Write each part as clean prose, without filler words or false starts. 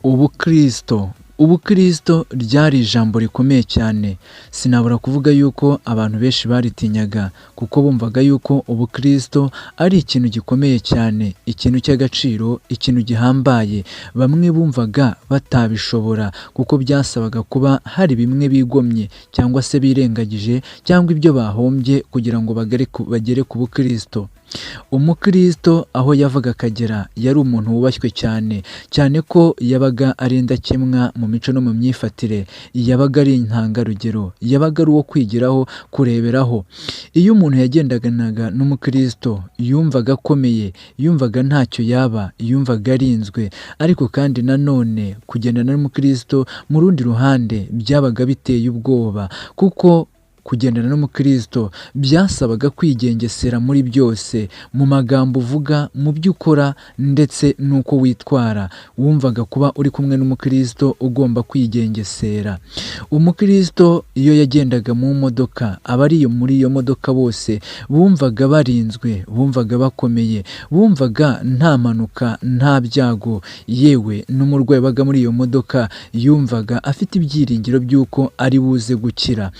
Ubukristo. Ubukristo ryari ijambo rikomeye cyane. Sinabura kuvuga yuko abantu benshi baritinyaga kuko bumvaga yuko ubukristo ari ikintu gikomeye cyane, ikintu cy'agaciro, ikintu gihambaye. Bamwe bumvaga batabishobora kuko byasabaga kuba hari bimwe bigomye cyangwa se birengagije cyangwa ibyo bahombye kugira ngo bagere ku bukristo. Umukristo aho yavaga akagera yari umuntu wubashywe cyane, cyane ko yabaga ari indakemwa mu mico no mu myifatire, yabaga ari intangarugero, yabaga ari uwo kwigiraho, kureberaho. Iyo umuntu yagendanaga n'umukristo yumvaga akomeye, yumvaga ntacyo yaba, yumvaga arinzwe. Ariko kandi nanone kugendana n'umukristo mu rundi ruhande byabaga biteye ubwoba kuko kugendana n'umukristo byasabaga kwigengesera muri byose, mu magambo uvuga, mu byo ukora ndetse n'uko witwara. Wumvaga kuba uri kumwe n'umukristo ugomba kwigengesera. Umukristo iyo yagendaga mu modoka, abari muri iyo modoka bose bumvaga barinzwe, bumvaga bakomeye, bumvaga nta mpanuka, nta byago. Yewe n'umurwayi wabaga muri iyo modoka yumvaga afite ibyiringiro by'uko ari buze gukira.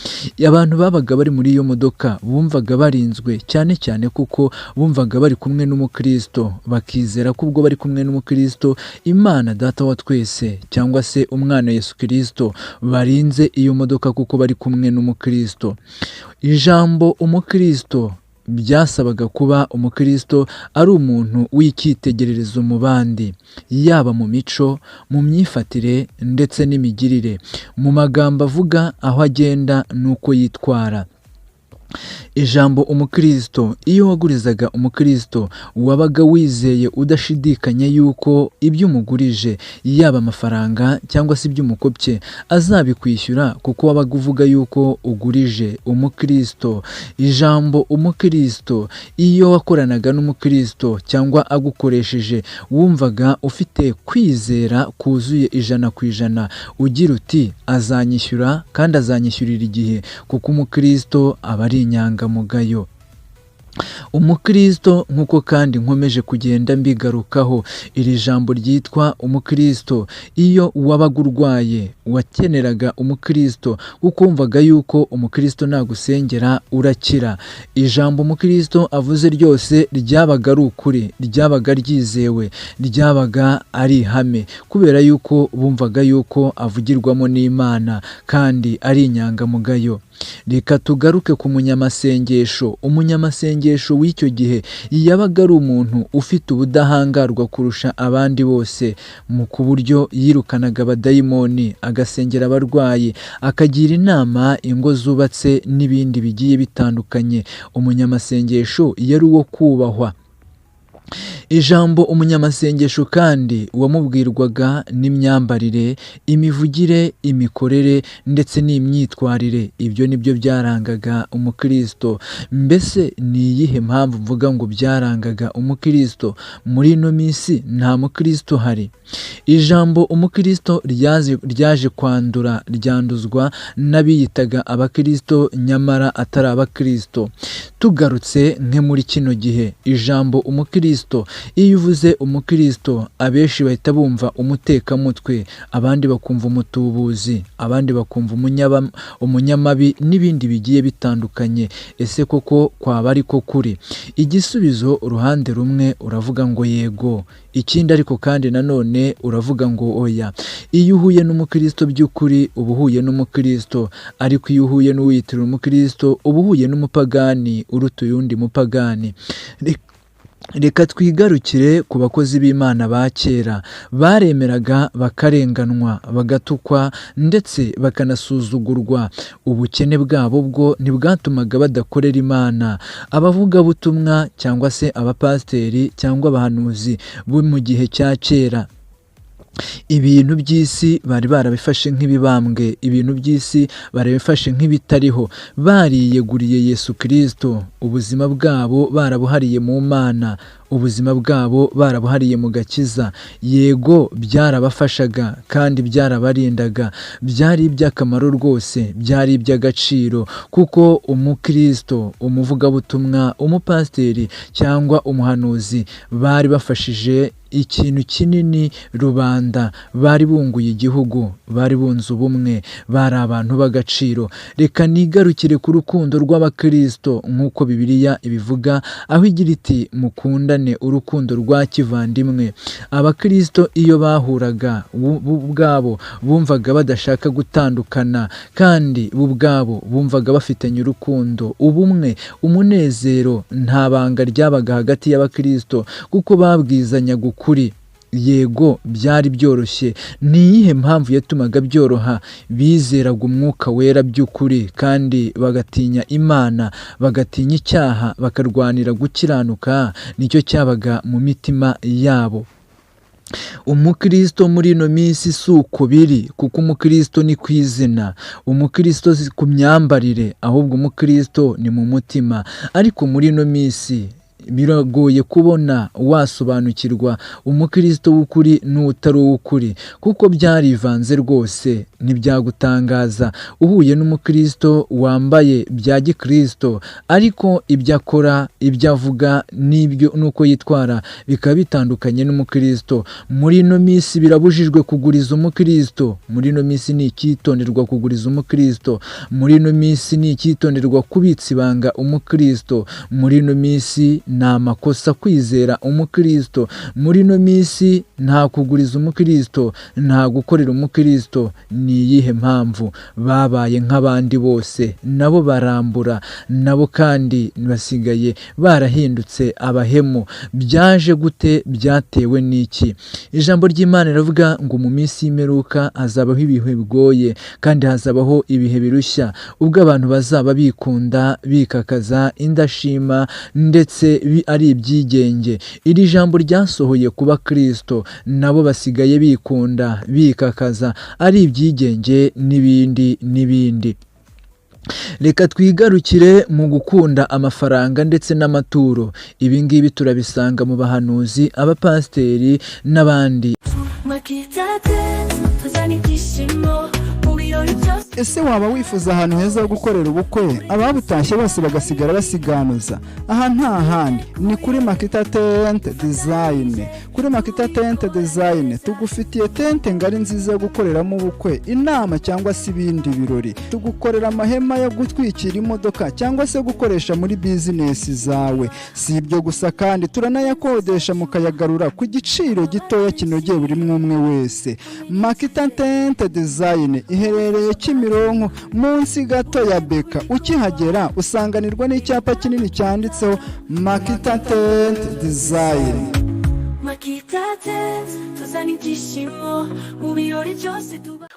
Abantu babaga bari muri iyo modoka bumvaga barinzwe cyane cyane kuko bumvaga bari kumwe n'umukristo, bakizera ko ubwo bari kumwe n'umukristo Imana Data wa twese cyangwa se umwana Yesu Kristo barinze iyo modoka kuko bari kumwe n'umukristo. Ijambo umukristo byasabaga kuba umukristo ari umuntu w'icyitegererezo mu bandi, yaba mu mico, mu myifatire ndetse n'imigirire, mu magambo avuga, aho agenda n'uko yitwara. Ijambo umukristo, iyo wagurizaga umukristo wabaga wizeye udashidikanya yuko ibyo umugurije, yaba amafaranga cyangwa se ibyo umukopye, azabikwishyura kuko wabaga uvuga yuko ugurije umukristo. Ijambo umukristo, iyo wakoranaga n'umukristo cyangwa agukoresheje, wumvaga ufite kwizera kuzuye 100%, ugira uti azanyishyura kandi azanyishyurira igihe kuko umukristo aba ari inyangamugayo. Umukristo nk'uko kandi nkomeje kugenda mbigarukaho, iri jambo ryitwa umukristo, iyo wabaga urwaye wakeneraga umukristo kuko wumvaga yuko umukristo nagusengera urakira. Ijambo umukristo avuze ryose ryabaga ari ukuri, ryabaga ryizewe, ryabaga ari ihame kubera yuko bumvaga yuko avugirwamo n'Imana kandi ari inyangamugayo. Reka tugaruke ku munyamasengesho. Umunyamasengesho w'icyo gihe yabaga ari umuntu ufite ubudahangarwa kurusha abandi bose, ku buryo yirukanaga abadayimoni, agasengera abarwayi, akagira inama ingo zubatse n'ibindi bigiye bitandukanye. Umunyamasengesho yari uwo kubahwa. Ijambo umunyamasengesho kandi wamubwirwaga n'imyambarire, imivugire, imikorere ndetse n'imyitwarire. Ibyo nibyo byarangaga umukristo. Mbese ni iyihe mpamvu mvuga ngo byarangaga umukristo? Muri ino minsi nta mukristo hari. Ijambo umukristo ryaje kwandura, ryanduzwa n'abiyitaga abakristo nyamara atari abakristo. Tugarutse nke muri kino gihe, ijambo umukristo, iyo uvuze umukristo abenshi bahita bumva umutekamutwe, abandi bakumva umutubuzi, abandi bakumva umunyamabi n'ibindi bigiye bitandukanye. Ese koko kwaba ariko kuri? Igisubizo uruhande rumwe uravuga ngo yego, ikindi ariko kandi nanone uravuga ngo oya. Iyo uhuye n'umukristo by'ukuri uba uhuye n'umukristo, ariko iyo uhuye n'uwiyitirira umukristo uba uhuye n'umupagani uruta uyundi mupagani. Reka twigarukire ku bakozi b'Imana ba kera. Baremeraga bakarenganwa, bagatukwa ndetse bakanasuzugurwa. Ubukene bwabo bwo ntibwatumaga badakorera Imana. Abavugabutumwa cyangwa se abapasiteri cyangwa abahanuzi bo mu gihe cya kera, ibintu by'isi bari barabifashe nk'ibibambwe, ibintu by'isi barabifashe nk'ibitariho. Bariyeguriye Yesu Kristo, ubuzima bwabo barabuhariye mu Mana. ubuzima bwabo barabuhariye mu gakiza. Yego byarabafashaga kandi byarabarindaga, byari iby'akamaro rwose, byari iby'agaciro, kuko umukristo, umuvugabutumwa, umupasiteri cyangwa umuhanuzi bari bafashije ikintu kinini rubanda, bari bunguye igihugu, bari bunze ubumwe, bari abantu b'agaciro. Reka nigarukire ku rukundo rw'abakristo nk'uko Bibiliya ibivuga, aho igira iti mukundane urukundo rwa kivandimwe. Abakristo iyo bahuraga bo ubwabo bumvaga badashaka gutandukana, kandi bo ubwabo bumvaga bafitanye urukundo, ubumwe, umunezero. Nta banga ryabaga hagati y'abakristo kuko babwizanya ukuri. Yego byari byoroshye. Ni iyihe mpamvu yatumaga byoroha? Bizeraga umwuka wera by'ukuri kandi bagatinya Imana, bagatinya icyaha, bakarwanira gukiranuka. Nicyo cyabaga mu mitima yabo. Umukristo muri ino minsi si uko biri, kuko umukristo ni ku izina, umukristo si ku myambarire, ahubwo umukristo ni mu mutima. Ariko muri ino minsi biragoye kubona wasobanukirwa umukristo w'ukuri n'utari uw'ukuri, kuko byarivanze rwose. Ntibyagutangaza uhuye n'umukristo wambaye bya gikristo, ariko ibyo akora, ibyo avuga n'uko yitwara bikaba bitandukanye n'umukristo. Muri ino minsi birabujijwe kuguriza umukristo. Muri ino minsi ni icyitonderwa kuguriza umukristo. Muri ino minsi ni icyitonderwa kubitsa ibanga umukristo. Muri ino minsi ni amakosa kwizera umukristo. Muri ino minsi nta kuguriza umukristo, nta gukorera umukristo. Ni iyihe mpamvu? Babaye nk'abandi bose, nabo barambura, nabo kandi basigaye barahindutse abahemu. Byaje gute? Byatewe n'iki? Ijambo ry'Imana riravuga ngo mu minsi y'imperuka hazabaho ibihe bigoye kandi hazabaho ibihe birushya, ubwo abantu bazaba bikunda, bikakaza, indashima ndetse ari ibyigenge. Iri jambo ryasohoye ku bakristo, nabo basigaye bikunda, bikakaza, ari ibyigenge n'ibindi n'ibindi. Reka twigarukire mu gukunda amafaranga ndetse n'amaturo. Ibi ngibi turabisanga mu bahanuzi, abapasiteri n'abandi. Ese waba wifuza ahantu heza ho gukorera ubukwe, ababutashye bose bagasigara basiganuza? Aha nta handi, ni kuri Makita Tent Design. Kuri Makita Tent Design tugufitiye tente ngari nziza yo gukoreramo ubukwe, inama cyangwa se ibindi birori. Tugukorera amahema yo gutwikira imodoka cyangwa se gukoresha muri bizinesi zawe. Si ibyo gusa kandi turanayakodesha mukayagarura ku giciro gitoya kinogeye buri umwe wese. Makita Tent Design iherereye Kimironko munsi gato ya Beka. Ukihagera usanganirwa n'icyapa kinini cyanditseho Makita Tent Design.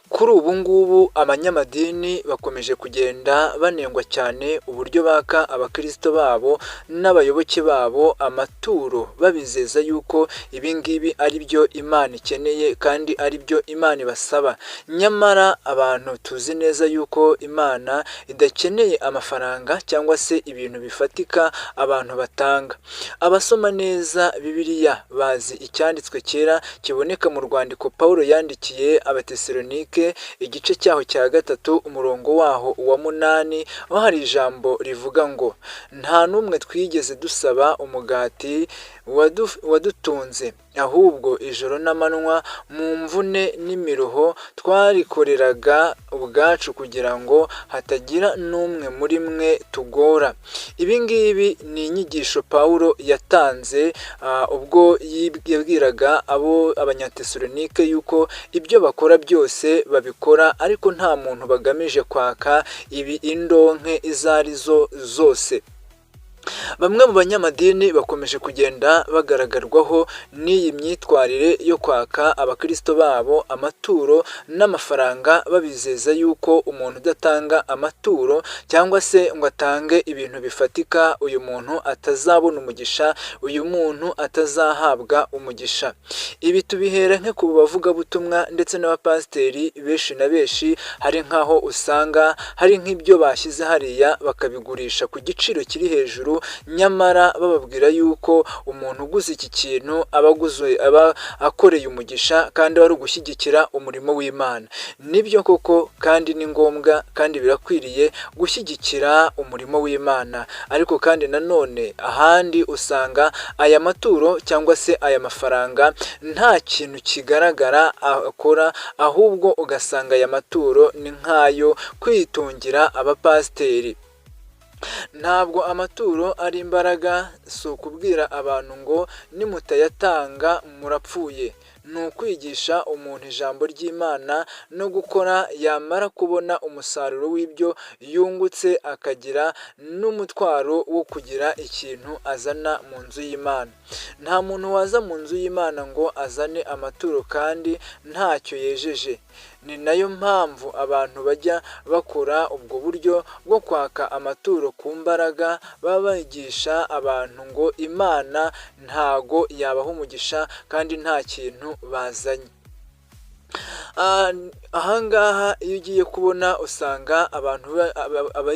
Kuri ubu ngubu abanyamadini bakomeje kugenda banengwa cyane uburyo baka abakristo babo n'abayoboke babo amaturo, babizeza yuko ibi ngibi ari byo Imana ikeneye kandi ari byo Imana ibasaba. Nyamara abantu tuzi neza yuko Imana idakeneye amafaranga cyangwa se ibintu bifatika abantu batanga. Abasoma neza Bibiliya bazi icyanditswe kera kiboneka mu rwandiko Pawulo yandikiye Abatesalonike igice cyaho cya 3 umurongo waho wa 8, aho hari ijambo rivuga ngo nta numwe twigeze dusaba umugati wadutunze, ahubwo ijoro n'amanywa mu mvune n'imiruho twarikoreraga ubwacu kugira ngo hatagira n'umwe muri mwe tugora. Ibi ngibi ni inyigisho Pawulo yatanze ubwo yabwiraga abanyatesalonike yuko ibyo bakora byose babikora ariko nta muntu bagamije kwaka ibi indonke izo arizo zose. Bamwe mu banyamadini bakomeje kugenda bagaragarwaho n'iyi myitwarire yo kwaka abakristo babo amaturo n'amafaranga, babizeza yuko umuntu udatanga amaturo cyangwa se ngo atange ibintu bifatika, uyu muntu atazabona umugisha, uyu muntu atazahabwa umugisha. Ibi tubihera nke ku bavugabutumwa ndetse n'abapasiteri benshi na benshi, hari nkaho usanga hari nk'ibyo bashyize hariya bakabigurisha ku giciro kiri hejuru kintu, nyamara bababwira yuko umuntu uguze iki kintu aba akoreye umugisha kandi wari ugushyigikira umurimo w'Imana. Nibyo koko kandi ni ngombwa kandi birakwiriye gushyigikira umurimo w'Imana, ariko kandi nanone ahandi usanga aya maturo cyangwa se aya mafaranga nta kintu kigaragara akora, ahubwo ugasanga aya maturo ni nk'ayo kwitungira abapasiteri. Ntabwo amaturo ari imbaraga, si ukubwira abantu ngo nimutayatanga murapfuye. Ni ukwigisha umuntu ijambo ry'Imana no gukora, yamara kubona umusaruro w'ibyo yungutse akagira n'umutwaro wo kugira ikintu azana mu nzu y'Imana. Nta muntu waza mu nzu y'Imana ngo azane amaturo kandi ntacyo yejeje. Ni nayo mpamvu abantu bajya bakora ubwo buryo bwo kwaka amaturo ku mbaraga, baba bigisha abantu ngo Imana ntago yabaha umugisha kandi nta kintu bazanye. Ahangaha iyo ugiye kubona usanga abantu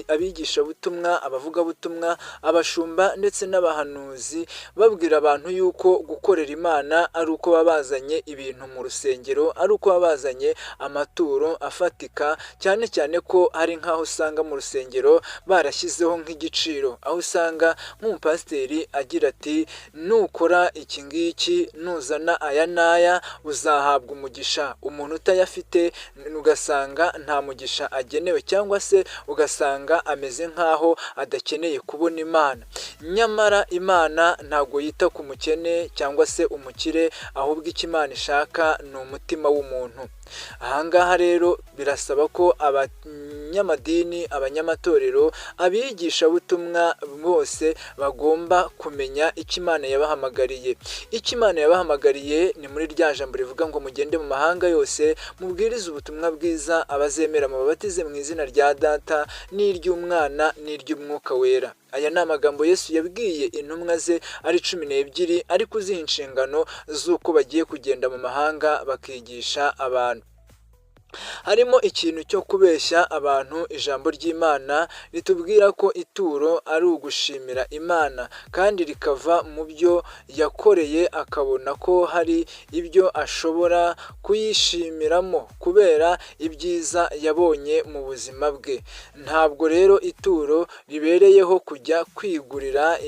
abigishabutumwa, abavugabutumwa, abashumba ndetse n'abahanuzi babwira abantu yuko gukorera Imana ari uko baba bazanye ibintu mu rusengero, ari uko baba bazanye amaturo afatika, cyane cyane ko hari nk'aho usanga mu rusengero barashyizeho nk'igiciro, aho usanga nk'umupasiteri agira ati nukora iki ngiki, nuzana aya n'aya uzahabwa umugisha. Umuntu utayafite ugasanga nta mugisha agenewe, cyangwa se ugasanga ameze nk'aho adakeneye kubona Imana. Nyamara Imana ntabwo yita ku mukene cyangwa se umukire, ahubwo icyo Imana ishaka ni umutima w'umuntu. Ahangaha rero birasaba ko abanyamadini, abanyamatorero, abigishabutumwa bose bagomba kumenya icyo Imana yabahamagariye. Icyo Imana yabahamagariye ni muri rya jambo rivuga ngo mugende mu mahanga yose mubwirize ubutumwa bwiza, abazemera mubabatize mu izina rya Data n'iry'Umwana n'iry'Umwuka Wera. Aya ni amagambo Yesu yabwiye intumwa ze ari 12, ari kuziha inshingano z'uko bagiye kugenda mu mahanga bakigisha abantu. Harimo ikintu cyo kubeshya abantu. Ijambo ry'Imana ritubwira ko ituro ari ugushimira Imana kandi rikava mu byo yakoreye, akabona ko hari ibyo ashobora kuyishimiramo kubera ibyiza yabonye mu buzima bwe. Ntabwo rero ituro ribereyeho kujya kwigurira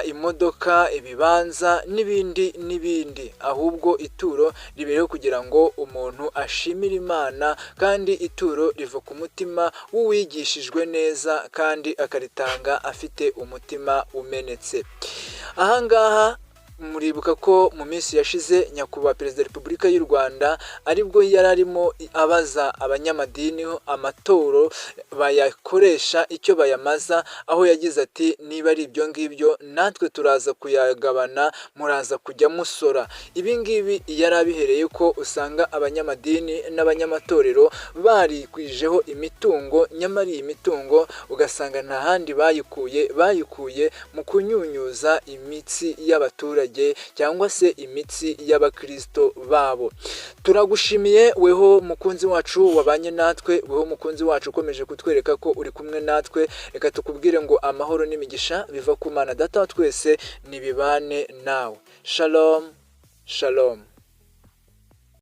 imodoka, ibibanza n'ibindi, ahubwo ituro ribereho kugira ngo umuntu ashimire Imana, kandi ituro riva ku mutima w'uwigishijwe neza kandi akaritanga afite umutima umenetse. Ahangaha muribuka ko mu minsi yashize nyakubahwa Perezida wa Repubulika y'u Rwanda aribwo yari arimo abaza abanyamadini amaturo bayakoresha icyo bayamaza, aho yagize ati niba ari ibyo ngibyo natwe turaza kuyagabana, muraza kujya musora. Ibi ngibi yari abihereye ko usanga abanyamadini n'abanyamatorero barikwijeho imitungo, nyamara iyi mitungo ugasanga nta handi bayikuye mu kunyunyuza imitsi y'abaturage cyangwa se imitsi y'abakristo babo. Turagushimiye weho mukunzi wacu wabanye natwe, weho mukunzi wacu ukomeje kutwereka ko uri kumwe natwe. Reka tukubwire ngo amahoro n'imigisha biva ku Mana Data wa twese nibibane nawe. Shalom, shalom.